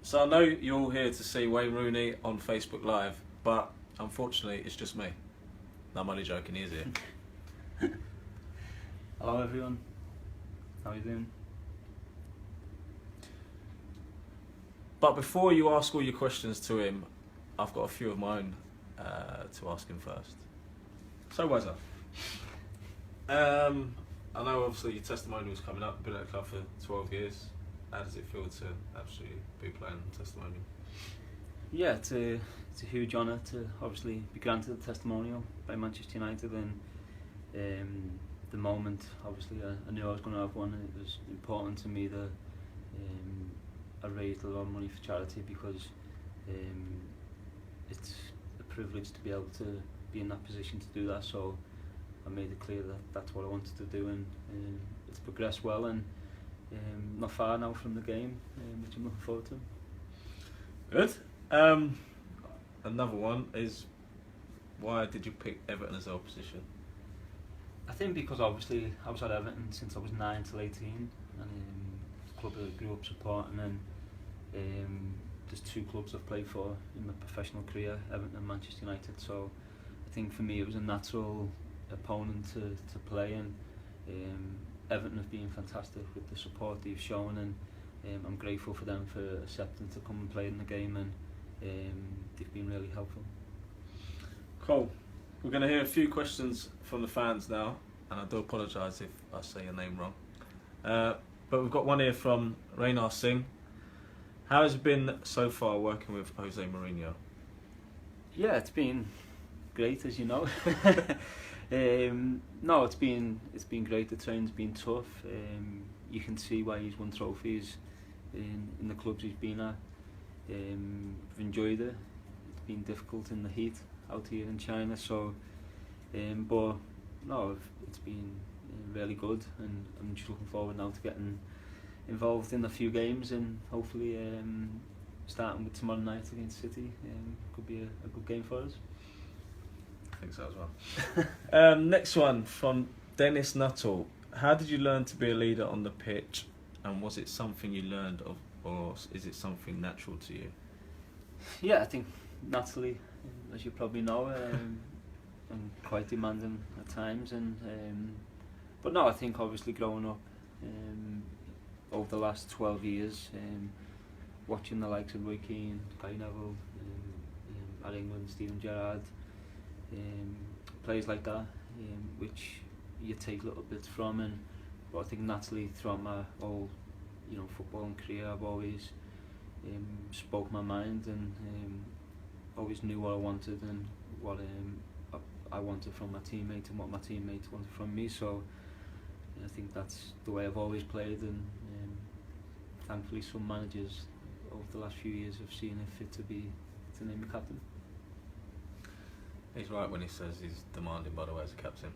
So I know you're all here to see Wayne Rooney on Facebook Live, but unfortunately it's just me. No, I'm only joking, he's here. Hello everyone, how are you doing? But before you ask all your questions to him, I've got a few of my own to ask him first. So Wazza, I know obviously your testimonial's coming up, been at the club for 12 years. How does it feel to actually be playing testimonial? Yeah, it's a huge honour to obviously be granted a testimonial by Manchester United, and the moment obviously I knew I was going to have one. It was important to me that I raised a lot of money for charity, because it's a privilege to be able to be in that position to do that. So I made it clear that that's what I wanted to do, and it's progressed well, and not far now from the game, which I'm looking forward to. Good. Another one is, why did you pick Everton as the opposition? I think because obviously I was at Everton since I was 9 till 18, and the club that I grew up supporting, and there's two clubs I've played for in my professional career, Everton and Manchester United. So I think for me it was a natural opponent to play, and Everton have been fantastic with the support they've shown, and I'm grateful for them for accepting to come and play in the game, and they've been really helpful. Cool. We're going to hear a few questions from the fans now, and I do apologise if I say your name wrong. But we've got one here from Raynar Singh. How has it been so far working with Jose Mourinho? Yeah, it's been great, as you know. No, it's been great. The training's been tough. You can see why he's won trophies in the clubs he's been at. I've enjoyed it. It's been difficult in the heat out here in China, so but no, it's been really good, and I'm just looking forward now to getting involved in a few games, and hopefully starting with tomorrow night against City, could be a good game for us. I think so as well. Next one from Dennis Nuttall. How did you learn to be a leader on the pitch, and was it something you learned of, or is it something natural to you? Yeah, I think naturally, as you probably know, I'm quite demanding at times, and but no, I think obviously growing up over the last 12 years, watching the likes of Roy Keane, Gary Neville, at England, Steven Gerrard, players like that, which you take little bits from, and but I think naturally throughout my whole footballing career, I've always spoke my mind, and always knew what I wanted, and what I wanted from my teammates, and what my teammates wanted from me. So I think that's the way I've always played, and thankfully some managers over the last few years have seen it fit to name me captain. He's right when he says he's demanding, by the way, as a captain.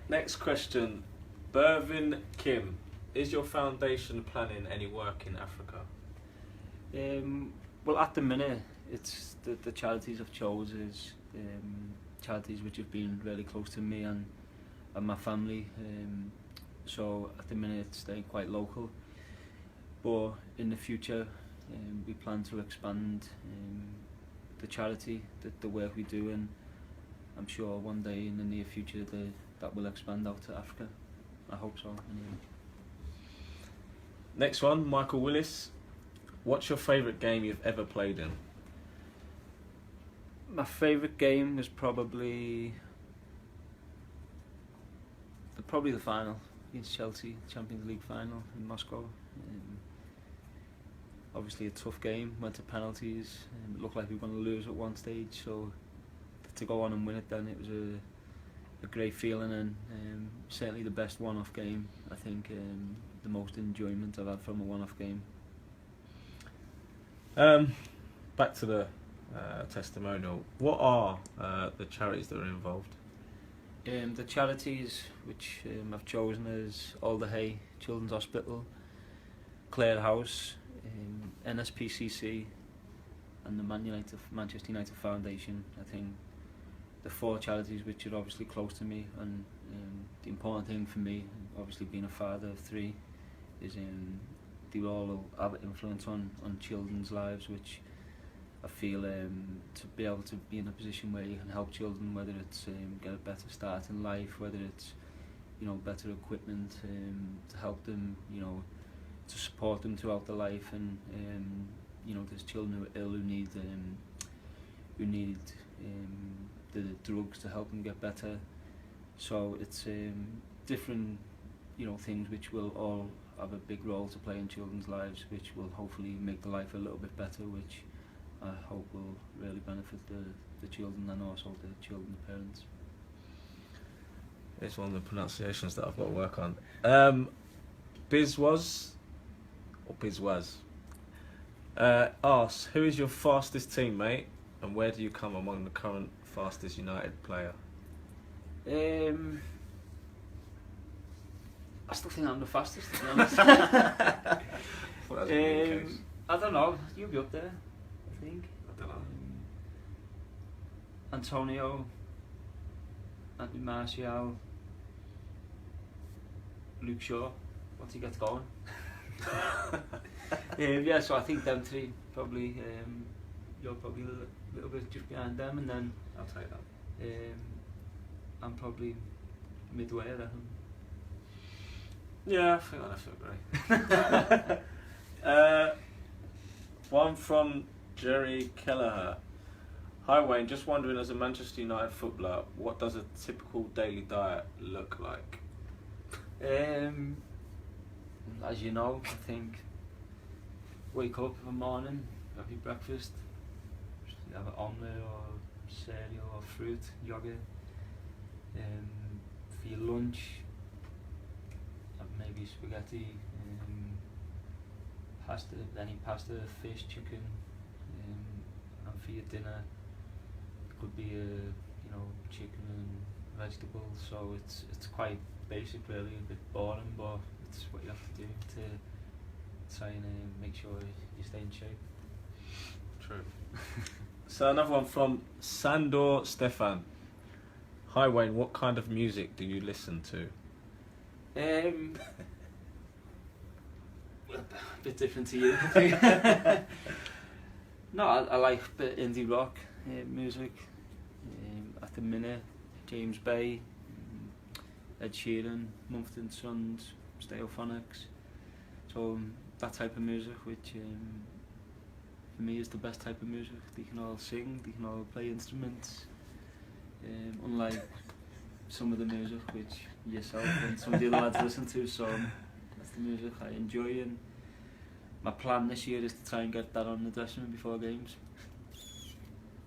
Next question. Bervin Kim. Is your foundation planning any work in Africa? Well, at the minute, it's the charities I've chose is charities which have been really close to me and my family. So at the minute, it's staying quite local. But in the future, we plan to expand the charity, the work we do, and I'm sure one day in the near future that will expand out to Africa. I hope so. Anyway. Next one, Michael Willis. What's your favourite game you've ever played in? My favourite game was probably the final against Chelsea, Champions League final in Moscow. Obviously a tough game, went to penalties, it looked like we were going to lose at one stage, so to go on and win it then, it was a great feeling, and certainly the best one-off game. I think the most enjoyment I've had from a one-off game. Back to the testimonial. What are the charities that are involved? The charities which I've chosen is All the Hay Children's Hospital, Clare House, NSPCC, and the Manchester United Foundation. I think the four charities which are obviously close to me, and the important thing for me, obviously being a father of three, is they all have an influence on children's lives, which I feel to be able to be in a position where you can help children, whether it's get a better start in life, whether it's better equipment to help them, to support them throughout their life, and there's children who are ill who need the drugs to help them get better. So it's different things which will all have a big role to play in children's lives, which will hopefully make the life a little bit better, which I hope will really benefit the children and also the children's parents. It's one of the pronunciations that I've got to work on. Bizwaz asks, who is your fastest teammate and where do you come among the current fastest United player? I still think I'm the fastest, to be honest. I don't know, you'll be up there, I think. I don't know. Antonio, Anthony Martial, Luke Shaw, once he gets going. Yeah, so I think them three probably, you're probably a little bit just behind them, and then I'll take that. I'm probably midway, I reckon. Yeah, I think I'd have to agree. One from Jerry Kelleher. Hi Wayne, just wondering, as a Manchester United footballer, what does a typical daily diet look like? As you know, I think wake up in the morning, have your breakfast, have an omelette or cereal or fruit, yogurt. For your lunch, have maybe spaghetti, pasta, any pasta, fish, chicken, and for your dinner, it could be chicken and vegetables. So it's quite basic, really, a bit boring, but it's what you have to do to try and make sure you stay in shape. True. So another one from Sandor Stefan. Hi Wayne, what kind of music do you listen to? A bit different to you, I think. No, I like a bit indie rock music. At the minute, James Bay, Ed Sheeran, Mumford & Sons, Stereophonics. So that type of music, which for me is the best type of music. They can all sing, they can all play instruments. Unlike some of the music which yourself and some of the other lads listen to, so that's the music I enjoy, and my plan this year is to try and get that on the dressing room before games.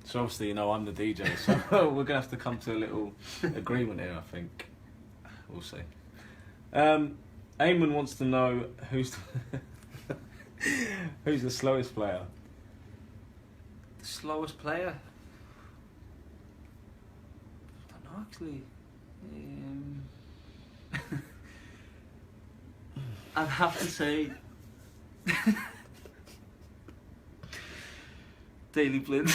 So obviously, I'm the DJ, so we're going to have to come to a little agreement here, I think. We'll see. Eamon wants to know who's the slowest player? The slowest player? I don't know, actually. I'd have to say Daily Blind.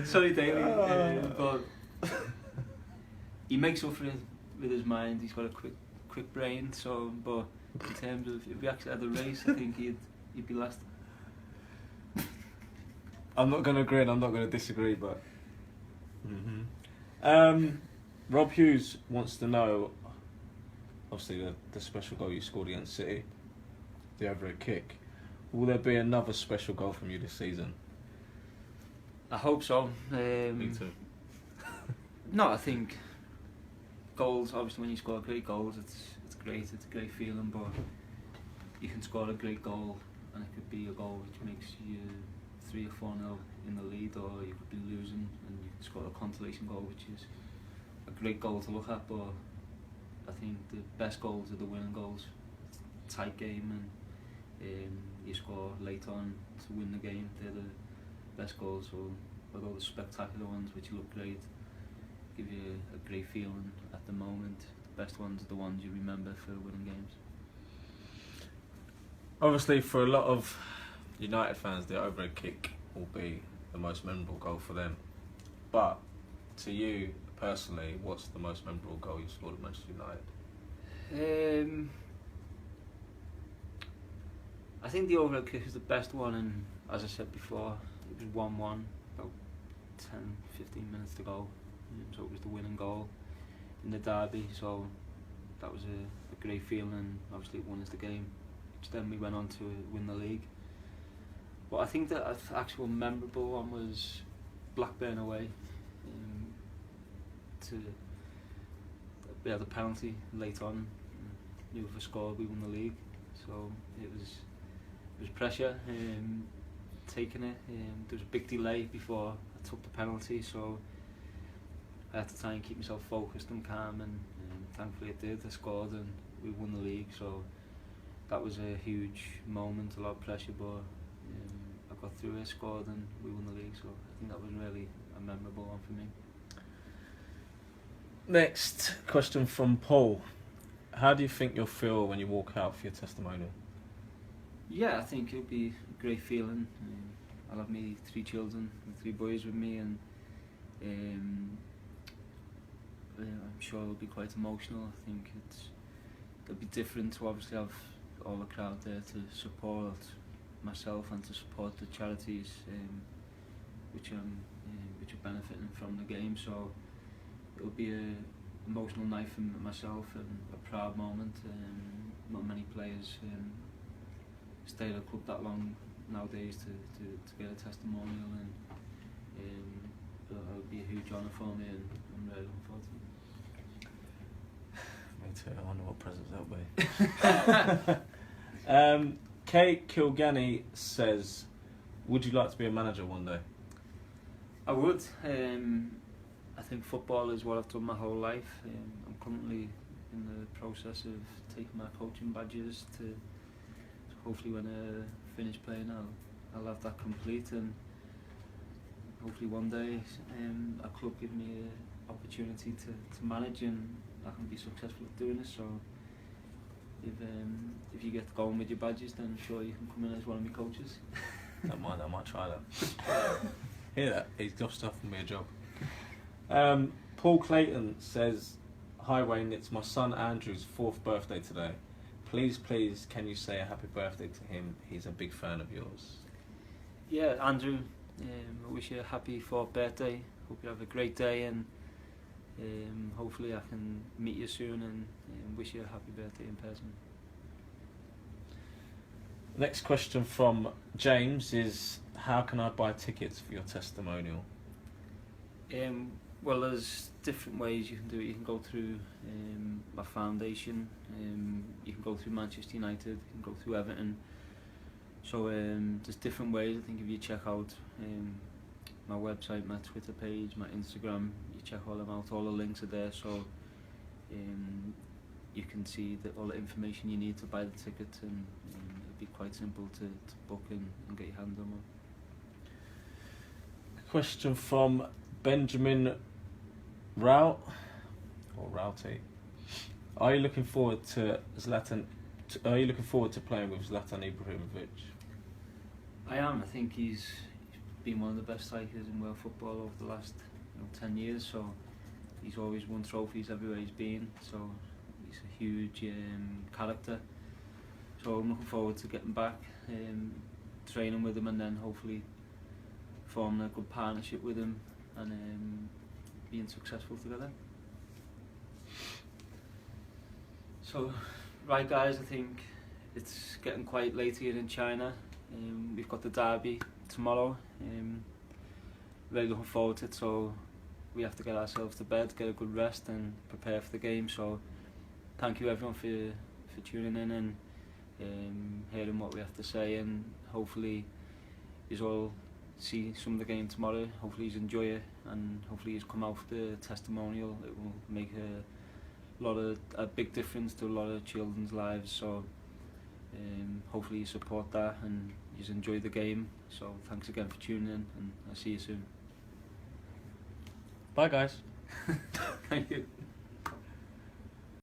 Sorry, Daily, but he makes up for it with his mind. He's got a quick brain. So, but in terms of if we actually had a race, I think he'd be last. I'm not going to agree and I'm not going to disagree, but. Mm-hmm. Rob Hughes wants to know, obviously the special goal you scored against City, the overhead kick. Will there be another special goal from you this season? I hope so. Me too. No, I think goals, obviously when you score great goals, it's great, it's a great feeling, but you can score a great goal and it could be a goal which makes you 3 or 4-0 in the lead, or you could be losing and you can score a consolation goal, which is a great goal to look at, but I think the best goals are the winning goals. It's a tight game and you score late on to win the game. They're the best goals, or although the spectacular ones which look great, give you a great feeling at the moment. The best ones are the ones you remember for winning games. Obviously, for a lot of United fans, the overhead kick will be the most memorable goal for them. But to you personally, what's the most memorable goal you scored at Manchester United? I think the overhead kick is the best one, and as I said before, it was 1-1, about 10-15 minutes to go, so it was the winning goal in the derby, so that was a great feeling, and obviously it won us the game, which then we went on to win the league. But I think the actual memorable one was Blackburn away. We had a penalty late on, knew if we scored we won the league, so it was pressure taking it. There was a big delay before I took the penalty, so I had to try and keep myself focused and calm, and thankfully I did. I scored and we won the league, so that was a huge moment, a lot of pressure, but I got through it, scored and we won the league, so I think that was really a memorable one for me. Next question from Paul. How do you think you'll feel when you walk out for your testimonial? Yeah, I think it'll be a great feeling. I'll have me 3 children, 3 boys with me, and I'm sure it'll be quite emotional. I think it'll be different to obviously have all the crowd there to support myself and to support the charities which are benefiting from the game. So it'll be an emotional night for myself and a proud moment. Not many players stay at a club that long nowadays to get a testimonial, and it'll be a huge honour for me, and I'm really looking forward to it. Me too, I wonder what presents that'll be. Kate Kilganny says, would you like to be a manager one day? I would. I think football is what I've done my whole life. I'm currently in the process of taking my coaching badges to hopefully when I finish playing I'll have that complete, and hopefully one day a club give me an opportunity to manage, and I can be successful at doing this. So if you get going with your badges, then I'm sure you can come in as one of my coaches. Don't mind, I might try that. Hear that? He's just offered me a job. Paul Clayton says, hi Wayne, it's my son Andrew's 4th birthday today. Please, can you say a happy birthday to him? He's a big fan of yours. Yeah, Andrew, I wish you a happy 4th birthday. Hope you have a great day, and hopefully I can meet you soon, and wish you a happy birthday in person. Next question from James is, how can I buy tickets for your testimonial? Well, there's different ways you can do it. You can go through my foundation, you can go through Manchester United, you can go through Everton. So there's different ways. I think if you check out my website, my Twitter page, my Instagram, you check all them out, all the links are there, so you can see all the information you need to buy the ticket, and it'll be quite simple to book and get your hand on one. A question from Benjamin Rout, or Routy. Are you looking forward to playing with Zlatan Ibrahimovic? I am. I think he's been one of the best strikers in world football over the last 10 years. So he's always won trophies everywhere he's been. So he's a huge character. So I'm looking forward to getting back, training with him, and then hopefully forming a good partnership with him, and being successful together. So, right guys, I think it's getting quite late here in China. We've got the derby tomorrow. Really looking forward to it, so we have to get ourselves to bed, get a good rest and prepare for the game. So thank you everyone for tuning in and hearing what we have to say, and hopefully you all see some of the game tomorrow. Hopefully you enjoy it, and hopefully you come out for the testimonial. It will make a big difference to a lot of children's lives. So hopefully you support that and you enjoy the game. So thanks again for tuning in, and I'll see you soon. Bye guys. Thank you.